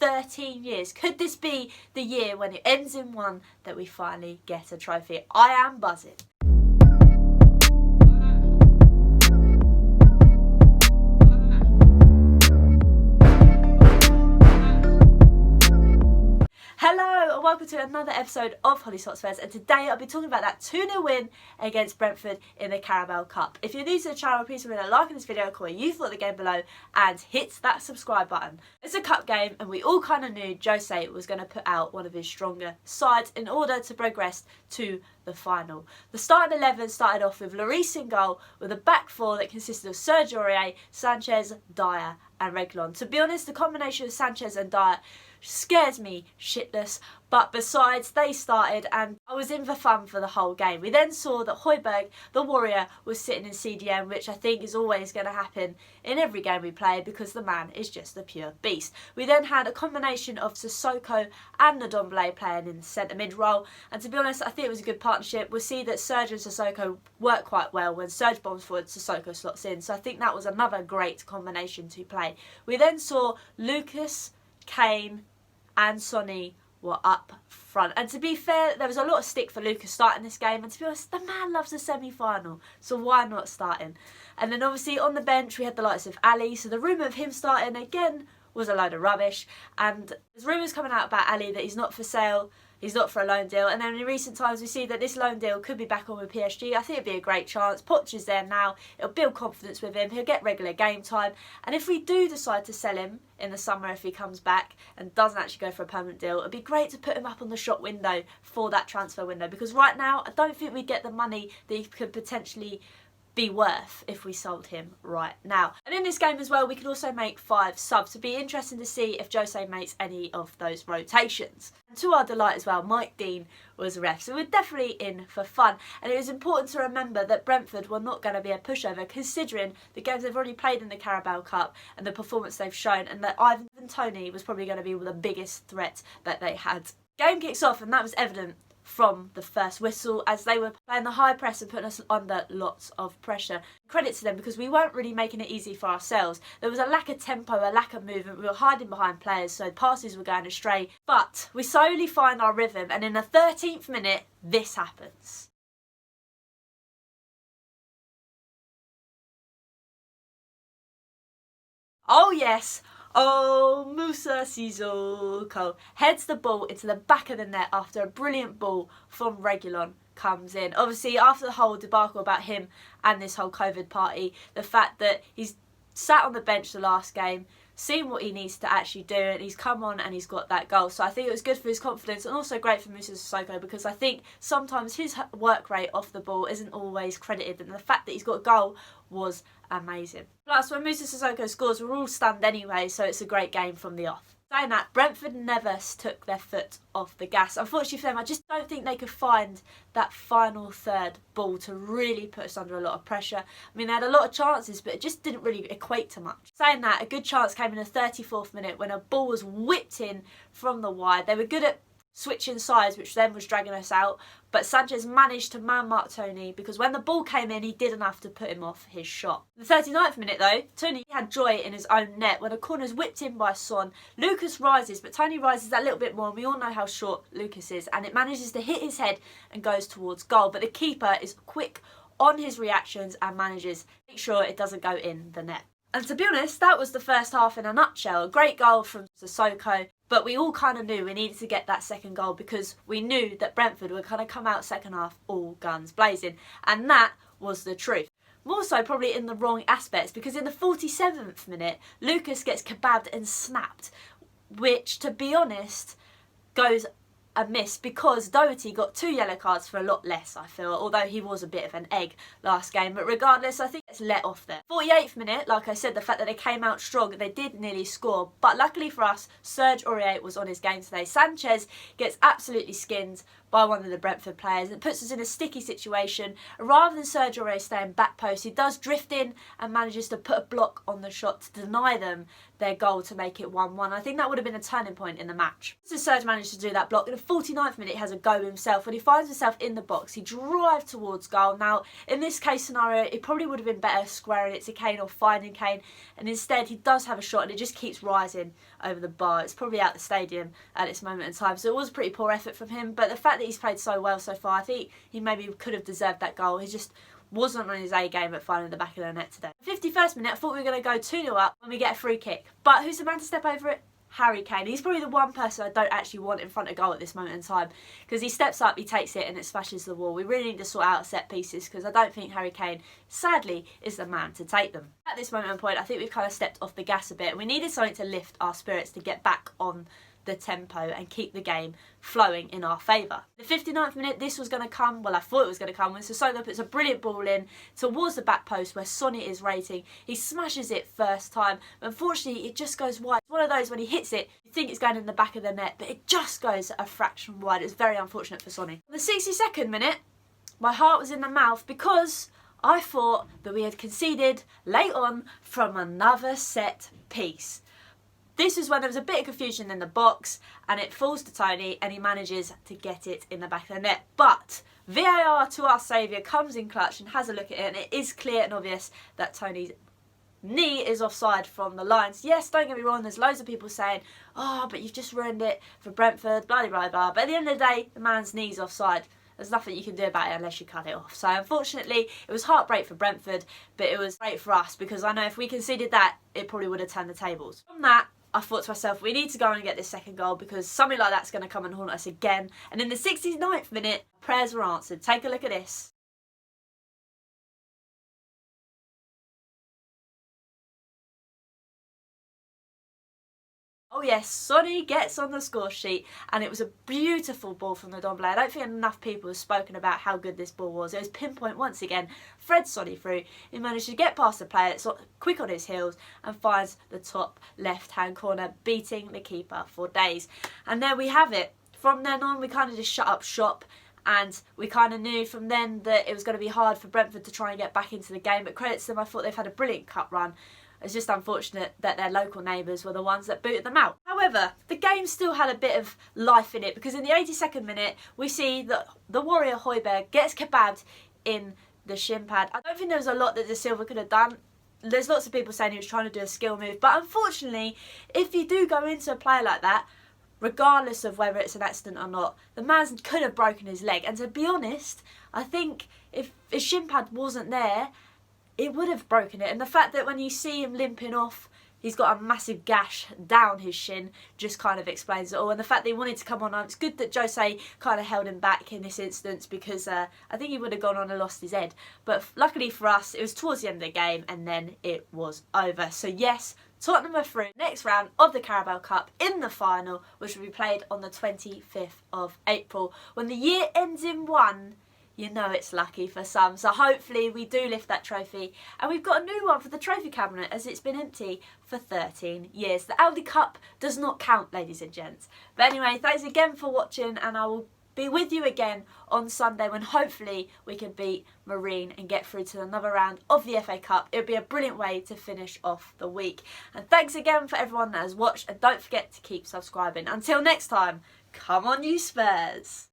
13 years. Could this be the year when it ends in one that we finally get a trophy? I am buzzing. Hello and welcome to another episode of Hollie's Hotspurs, and today I'll be talking about that 2-0 win against Brentford in the Carabao Cup. If you're new to the channel, please remember to like this video, comment you thought of the game below and hit that subscribe button. It's a cup game and we all kind of knew Jose was going to put out one of his stronger sides in order to progress to the final. The starting 11 started off with Lloris in goal with a back four that consisted of Sergio Aurier, Sanchez, Dyer and Reguilon. To be honest, the combination of Sanchez and Dyer scares me shitless, but besides, they started and I was in for fun for the whole game. We then saw that Hojberg, the warrior, was sitting in CDM, which I think is always going to happen in every game we play because the man is just a pure beast. We then had a combination of Sissoko and Ndombele playing in the centre mid role, and to be honest, I think it was a good partnership. We'll see that Serge and Sissoko work quite well. When Serge bombs forward, Sissoko slots in, so I think that was another great combination to play. We then saw Lucas, Kane and Sonny were up front, and to be fair, there was a lot of stick for Lucas starting this game, and to be honest, the man loves a semi-final, so why not starting? And then obviously on the bench we had the likes of Ali, so the rumour of him starting again was a load of rubbish, and there's rumours coming out about Ali that he's not for sale, he's not for a loan deal, and then in recent times we see that this loan deal could be back on with PSG. I think it'd be a great chance. Poch is there now, it'll build confidence with him, he'll get regular game time, and if we do decide to sell him in the summer, if he comes back and doesn't actually go for a permanent deal, it'd be great to put him up on the shop window for that transfer window, because right now I don't think we get the money that he could potentially be worth if we sold him right now. And in this game as well, we could also make 5 subs. It'd be interesting to see if Jose makes any of those rotations. And to our delight as well, Mike Dean was ref, so we're definitely in for fun. And it was important to remember that Brentford were not going to be a pushover, considering the games they've already played in the Carabao Cup and the performance they've shown, and that Ivan Toney was probably going to be the biggest threat that they had. Game kicks off, and that was evident from the first whistle, as they were playing the high press and putting us under lots of pressure. Credit to them, because we weren't really making it easy for ourselves. There was a lack of tempo, a lack of movement, we were hiding behind players, so passes were going astray. But we slowly find our rhythm, and in the 13th minute, this happens. Oh yes! Oh, Musa Sissoko heads the ball into the back of the net after a brilliant ball from Reguilon comes in. Obviously, after the whole debacle about him and this whole COVID party, the fact that he's sat on the bench the last game, seen what he needs to actually do, and he's come on and he's got that goal. So I think it was good for his confidence, and also great for Musa Sissoko, because I think sometimes his work rate off the ball isn't always credited, and the fact that he's got a goal was amazing. Plus, when Musa Sissoko scores, we're all stunned anyway, so it's a great game from the off. Saying that, Brentford never took their foot off the gas. Unfortunately for them, I just don't think they could find that final third ball to really put us under a lot of pressure. I mean, they had a lot of chances, but it just didn't really equate to much. Saying that, a good chance came in the 34th minute when a ball was whipped in from the wide. They were good at switching sides, which then was dragging us out, but Sanchez managed to man-mark Toney, because when the ball came in, he did enough to put him off his shot. The 39th minute though, Toney had joy in his own net when a corner's whipped in by Son. Lucas rises, but Toney rises that little bit more, and we all know how short Lucas is, and it manages to hit his head and goes towards goal, but the keeper is quick on his reactions and manages to make sure it doesn't go in the net. And to be honest, that was the first half in a nutshell. A great goal from Sissoko, but we all kind of knew we needed to get that second goal, because we knew that Brentford were going to come out second half all guns blazing, and that was the truth. More so probably in the wrong aspects, because in the 47th minute, Lucas gets keebabbed and snapped, which, to be honest, goes amiss, because Doherty got 2 yellow cards for a lot less, I feel, although he was a bit of an egg last game. But regardless, I think it's let off there. 48th minute, like I said, the fact that they came out strong, they did nearly score, but luckily for us, Serge Aurier was on his game today. Sanchez gets absolutely skinned by one of the Brentford players, and it puts us in a sticky situation. Rather than Serge Aurier staying back post, he does drift in and manages to put a block on the shot to deny them their goal to make it 1-1. I think that would have been a turning point in the match. So Serge managed to do that block. In the 49th minute, he has a go himself. When he finds himself in the box, he drives towards goal. Now, in this case scenario, it probably would have been better squaring it to Kane or finding Kane, and instead he does have a shot and it just keeps rising over the bar. It's probably out the stadium at this moment in time, so it was a pretty poor effort from him, but the fact that he's played so well so far, I think he maybe could have deserved that goal. He just wasn't on his A game at finding the back of the net today. 51st minute, I thought we were going to go 2-0 up when we get a free kick, but who's the man to step over it? Harry Kane. He's probably the one person I don't actually want in front of goal at this moment in time, because he steps up, he takes it and it smashes the wall. We really need to sort out set pieces, because I don't think Harry Kane, sadly, is the man to take them. At this moment in point, I think we've kind of stepped off the gas a bit, and we needed something to lift our spirits to get back on the tempo and keep the game flowing in our favour. The 59th minute, this was going to come, well I thought it was going to come, when Sissoko puts a brilliant ball in towards the back post where Sonny is rating. He smashes it first time, but unfortunately it just goes wide. It's one of those when he hits it, you think it's going in the back of the net, but it just goes a fraction wide. It's very unfortunate for Sonny. The 62nd minute, my heart was in the mouth because I thought that we had conceded late on from another set piece. This is when there was a bit of confusion in the box and it falls to Tony and he manages to get it in the back of the net. But VAR to our saviour comes in clutch and has a look at it, and it is clear and obvious that Tony's knee is offside from the lines. Yes, don't get me wrong, there's loads of people saying, oh, but you've just ruined it for Brentford, blah, blah, blah. But at the end of the day, the man's knee's offside. There's nothing you can do about it unless you cut it off. So unfortunately, it was heartbreak for Brentford, but it was great for us, because I know if we conceded that, it probably would have turned the tables. From that, I thought to myself, we need to go and get this second goal, because something like that's going to come and haunt us again. And in the 69th minute, prayers were answered. Take a look at this. Oh yes, Sonny gets on the score sheet, and it was a beautiful ball from the Domblé. I don't think enough people have spoken about how good this ball was. It was pinpoint once again. Fred Sonny through. He managed to get past the player, it's quick on his heels, and finds the top left-hand corner, beating the keeper for days. And there we have it. From then on, we kind of just shut up shop, and we kind of knew from then that it was going to be hard for Brentford to try and get back into the game. But credit to them, I thought they've had a brilliant cup run. It's just unfortunate that their local neighbours were the ones that booted them out. However, the game still had a bit of life in it, because in the 82nd minute, we see that the warrior Hojberg gets keebabbed in the shin pad. I don't think there was a lot that De Silva could have done. There's lots of people saying he was trying to do a skill move, but unfortunately, if you do go into a play like that, regardless of whether it's an accident or not, the man could have broken his leg. And to be honest, I think if his shin pad wasn't there, it would have broken it. And the fact that when you see him limping off, he's got a massive gash down his shin just kind of explains it all. And the fact that he wanted to come on, it's good that Jose kind of held him back in this instance, because I think he would have gone on and lost his head. But luckily for us, it was towards the end of the game and then it was over. So yes, Tottenham are through next round of the Carabao Cup in the final, which will be played on the 25th of April. When the year ends in one, you know it's lucky for some. So hopefully we do lift that trophy. And we've got a new one for the trophy cabinet, as it's been empty for 13 years. The Aldi Cup does not count, ladies and gents. But anyway, thanks again for watching, and I will be with you again on Sunday when hopefully we can beat Marine and get through to another round of the FA Cup. It would be a brilliant way to finish off the week. And thanks again for everyone that has watched, and don't forget to keep subscribing. Until next time, come on you Spurs!